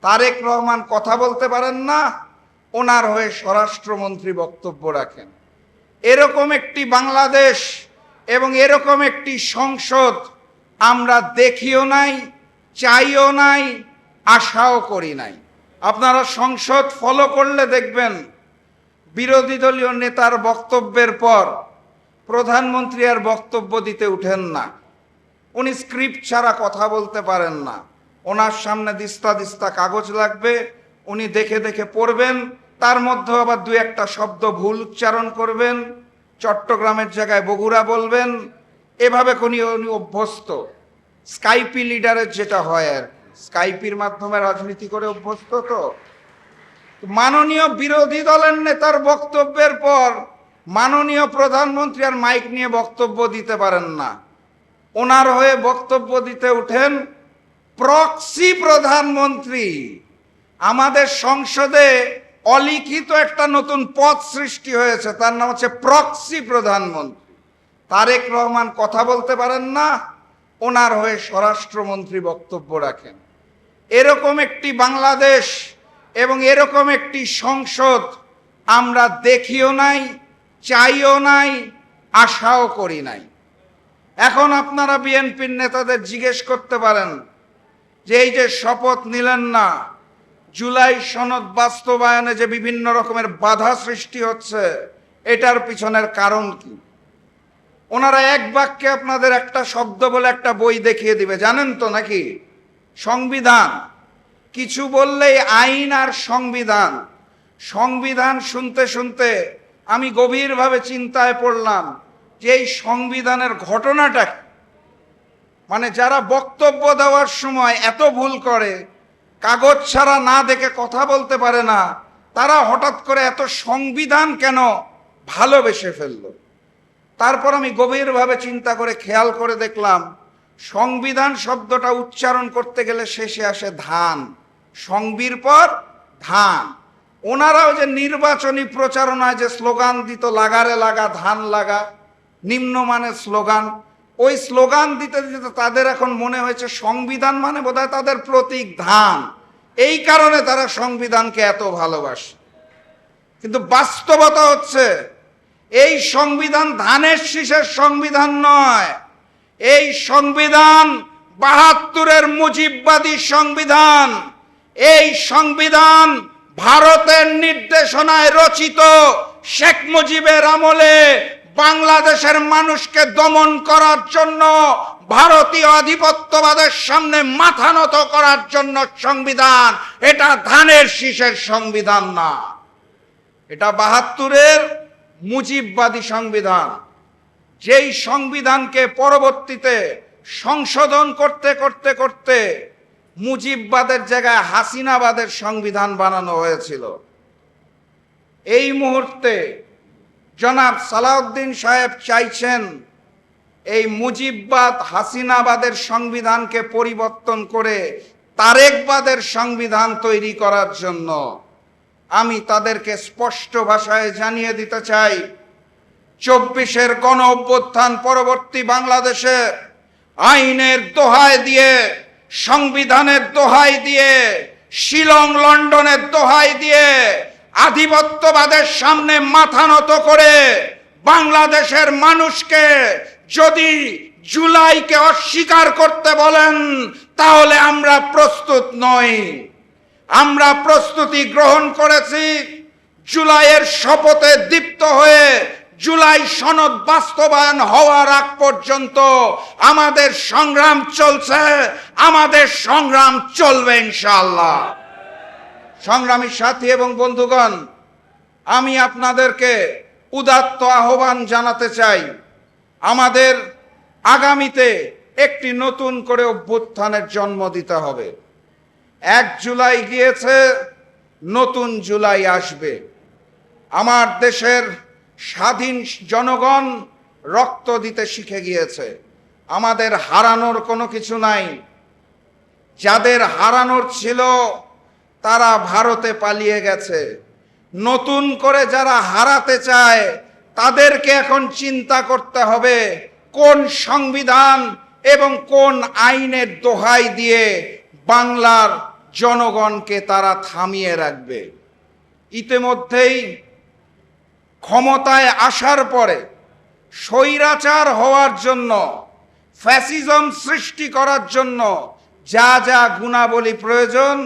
তারেক রহমান কথা বলতে পারেন না, ওনার হয়ে স্বরাষ্ট্রমন্ত্রী বক্তব্য রাখেন। এরকম একটি বাংলাদেশ এবং এরকম একটি সংসদ আমরা দেখিও নাই, চাইও নাই, আশাও করি নাই। আপনারা সংসদ ফলো করলে দেখবেন বিরোধী দলীয় নেতার বক্তব্যের পর প্রধানমন্ত্রী আর বক্তব্য দিতে উঠেন না। উনি স্ক্রিপ্ট ছাড়া কথা বলতে পারেন না। ওনার সামনে দিস্তা দিস্তা কাগজ লাগবে, উনি দেখে দেখে পড়বেন, তার মধ্যে আবার দু একটা শব্দ ভুল উচ্চারণ করবেন, চট্টগ্রামের জায়গায় বগুড়া বলবেন, এভাবে উনি অভ্যস্ত। স্কাইপি লিডারের যেটা হয় আর স্কাইপির মাধ্যমে রাজনীতি করে অভ্যস্ত। তো মাননীয় বিরোধী দলের নেতার বক্তব্যের পর মাননীয় প্রধানমন্ত্রী আর মাইক নিয়ে বক্তব্য দিতে পারেন না, ওনার হয়ে বক্তব্য দিতে উঠেন প্রক্সি প্রধানমন্ত্রী। আমাদের সংসদে অলিখিত একটা নতুন পদ সৃষ্টি হয়েছে, তার নাম হচ্ছে প্রক্সি প্রধানমন্ত্রী। তারেক রহমান কথা বলতে পারেন না, ওনার হয়ে স্বরাষ্ট্রমন্ত্রী বক্তব্য রাখেন। এরকম একটি বাংলাদেশ এবং এরকম একটি সংসদ আমরা দেখিও নাই, চাইও নাই, আশাও করি নাই। এখন আপনারা বিএনপির নেতাদের জিজ্ঞেস করতে পারেন যে এই যে শপথ নিলেন না, জুলাই সনদ বাস্তবায়নে যে বিভিন্ন রকমের বাধা সৃষ্টি হচ্ছে, এটার পিছনের কারণ কি? ওনারা এক বাক্যে আপনাদের একটা শব্দ বলে একটা বই দেখিয়ে দিবে, জানেন তো নাকি? সংবিধান। কিছু বললেই আইন আর সংবিধান। সংবিধান শুনতে শুনতে আমি গভীরভাবে চিন্তায় পড়লাম যে এই সংবিধানের ঘটনাটা, মানে যারা বক্তব্য দেওয়ার সময় এত ভুল করে, কাগজ ছাড়া না দেখে কথা বলতে পারে না, তারা হঠাৎ করে এত সংবিধান কেন ভালোবেসে ফেলল? তারপর আমি গভীরভাবে চিন্তা করে খেয়াল করে দেখলাম সংবিধান শব্দটা উচ্চারণ করতে গেলে শেষে আসে ধান, সংবির পর ধান। ওনারাও যে নির্বাচনী প্রচারণায় যে স্লোগান দিত, লাগারে লাগা ধান লাগা, নিম্নমানের স্লোগান, ওই স্লোগান দিতে দিতে তাদের এখন মনে হয়েছে সংবিধান মানে বোধহয় তাদের প্রতীক ধান, এই কারণে তারা সংবিধানকে এত ভালোবাসে। কিন্তু বাস্তবতা হচ্ছে এই সংবিধান ধানের শীষের সংবিধান নয়। এই সংবিধান ৭২-এর মুজিববাদী সংবিধান। এই সংবিধান ভারতের নির্দেশনায় রচিত। শেখ মুজিবের আমলে বাংলাদেশের মানুষকে দমন করার জন্য, ভারতীয় আধিপত্যবাদের সামনে মাথা নত করার জন্য সংবিধান। এটা ধানের শীষের সংবিধান না, এটা ৭২-এর মুজিববাদী সংবিধান। যেই সংবিধানকে পরবর্তীতে সংশোধন করতে করতে করতে মুজিববাদের জায়গায় হাসিনাবাদের সংবিধান বানানো হয়েছিল। এই মুহূর্তে জনাব সালাউদ্দিন সাহেব চাইছেন এই মুজিববাদ হাসিনাবাদের সংবিধানকে পরিবর্তন করে তারেকবাদের সংবিধান তৈরি করার জন্য। আমি তাদেরকে স্পষ্ট ভাষায় জানিয়ে দিতে চাই, ২৪-এর গণ অভ্যুত্থান পরবর্তী বাংলাদেশে আইনের দোহাই দিয়ে, সংবিধানের দোহাই দিয়ে, শিলং লন্ডনের দোহাই দিয়ে, আধিপত্যবাদের সামনে মাথা নত করে বাংলাদেশের মানুষকে যদি জুলাইকে অস্বীকার করতে বলেন, তাহলে আমরা প্রস্তুত নই। আমরা প্রস্তুতি গ্রহণ করেছি জুলাইয়ের শপথে দীপ্ত হয়ে জুলাই সনদ বাস্তবায়ন হওয়ার আগ পর্যন্ত আমাদের সংগ্রাম চলছে, আমাদের সংগ্রাম চলবে ইনশাআল্লাহ। সংগ্রামী সাথী এবং বন্ধুগণ, আমি আপনাদেরকে উদাত্ত আহ্বান জানাতে চাই, আমাদের আগামীতে একটি নতুন করে অভ্যুত্থানের জন্ম দিতে হবে। ১ জুলাই গিয়েছে, নতুন জুলাই আসবে। আমার দেশের স্বাধীন জনগণ রক্ত দিতে শিখে গিয়েছে। আমাদের হারানোর কোনো কিছু নাই। যাদের হারানোর ছিল তারা ভারতে পালিয়ে গেছে। নতুন করে যারা হারাতে চায় তাদেরকে এখন চিন্তা করতে হবে কোন সংবিধান এবং কোন আইনের দোহাই দিয়ে বাংলার জনগণকে তারা থামিয়ে রাখবে। ইতিমধ্যেই ক্ষমতায় আসার পরে স্বৈরাচার হওয়ার জন্য, ফ্যাসিজম সৃষ্টি করার জন্য যা যা গুণাবলী প্রয়োজন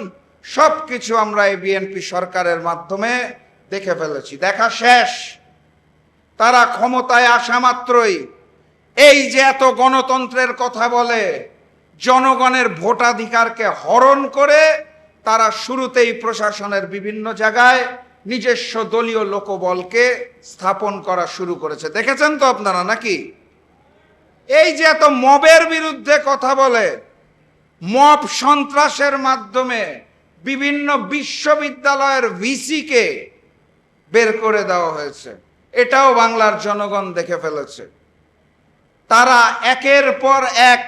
সব কিছু আমরা এই বিএনপি সরকারের মাধ্যমে দেখে ফেলেছি। দেখা শেষ। তারা ক্ষমতায় আসা মাত্রই এই যে এত গণতন্ত্রের কথা বলে, জনগণের ভোটাধিকারকে হরণ করে তারা শুরুতেই প্রশাসনের বিভিন্ন জায়গায় নিজস্ব দলীয় লোকবলকে স্থাপন করা শুরু করেছে। দেখেছেন তো আপনারা নাকি? এই যে এত মবের বিরুদ্ধে কথা বলে, মব সন্ত্রাসের মাধ্যমে বিভিন্ন বিশ্ববিদ্যালয়ের ভিসিকে বের করে দেওয়া হয়েছে, এটাও বাংলার জনগণ দেখে ফেলেছে। তারা একের পর এক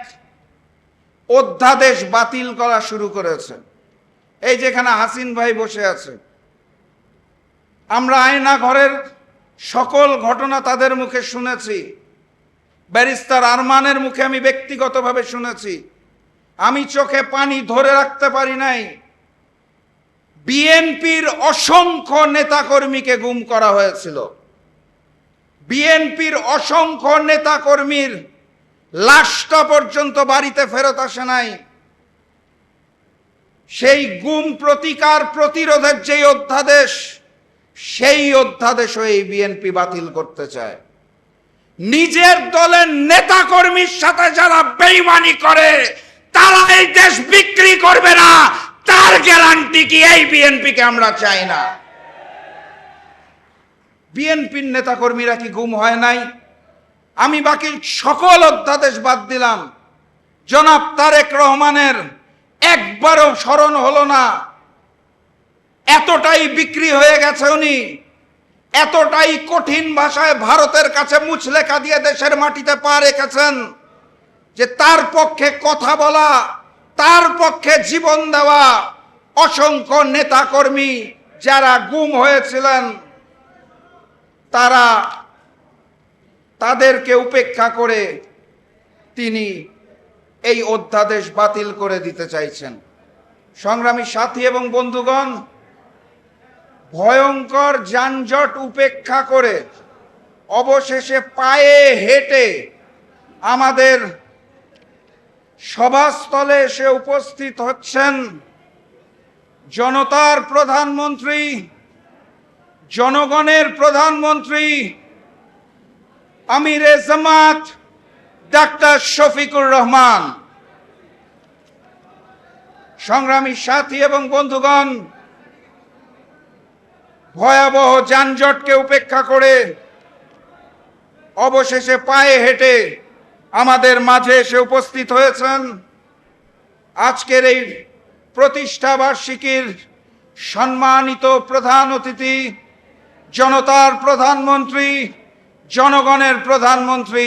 অধ্যাদেশ বাতিল করা শুরু করেছে। এই যেখানে হাসিন ভাই বসে আছে, আমরা আয়না ঘরের সকল ঘটনা তাদের মুখে শুনেছি, ব্যারিস্টার আরমানের মুখে আমি ব্যক্তিগতভাবে শুনেছি। আমি চোখে পানি ধরে রাখতে পারি নাই। বিএনপির অসংখ্য নেতাকর্মীকে গুম করা হয়েছিল। বিএনপির অসংখ্য নেতাকর্মীর লাশটা পর্যন্ত বাড়িতে ফেরত আসে নাই। সেই গুম প্রতিকার প্রতিরোধের যেই অধ্যাদেশ, সেই অধ্যাদেশও এই বিএনপি বাতিল করতে চায়। নিজের দলের নেতাকর্মীর সাথে যারা বেঈমানি করে তারা এই দেশ বিক্রি করবে না, তার গ্যারান্টি কি এই বিএনপিকে আমরা চাই না? বিএনপির নেতাকর্মীরা কি গুম হয় নাই? আমি বাকি সকল অধ্যাদেশ বাদ দিলাম। জনাব তারেক রহমানের একবারও স্মরণ হলো না। এতটাই বিক্রি হয়ে গেছে উনি, এতটাই কঠিন ভাষায় ভারতের কাছে মুচলেখা দিয়ে দেশের মাটিতে পা রেখেছেন যে তার পক্ষে কথা বলা, তার পক্ষে জীবন দেওয়া অসংখ্য নেতাকর্মী যারা গুম হয়েছিলেন, তাদেরকে উপেক্ষা করে তিনি এই অধ্যাদেশ বাতিল করে দিতে চাইছেন। সংগ্রামী সাথী এবং বন্ধুগণ, ভয়ঙ্কর যানজট উপেক্ষা করে অবশেষে পায়ে হেঁটে আমাদের সভাস্থলে এসে উপস্থিত হচ্ছেন জনতার প্রধানমন্ত্রী, জনগণের প্রধানমন্ত্রী, আমিরে জামাত ডাক্তার শফিকুর রহমান। সংগ্রামী সাথী এবং বন্ধুগণ, ভয়াবহ যানজটকে উপেক্ষা করে অবশেষে পায়ে হেঁটে আমাদের মাঝে এসে উপস্থিত হয়েছেন আজকের এই প্রতিষ্ঠা বার্ষিকীর সম্মানিত প্রধান অতিথি, জনতার প্রধানমন্ত্রী, জনগণের প্রধানমন্ত্রী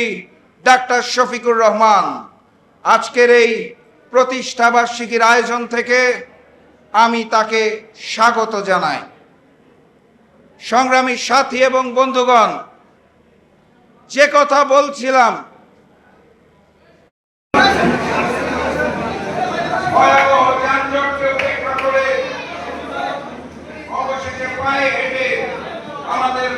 ডাক্তার শফিকুর রহমান। আজকের এই প্রতিষ্ঠা বার্ষিকীর আয়োজন থেকে আমি তাকে স্বাগত জানাই। সংগ্রামী সাথী এবং বন্ধুগণ, যে কথা বলছিলাম, ভয়াবহ যানজটকে উপেক্ষা করে অবশেষে পায়ে হেঁটে আমাদের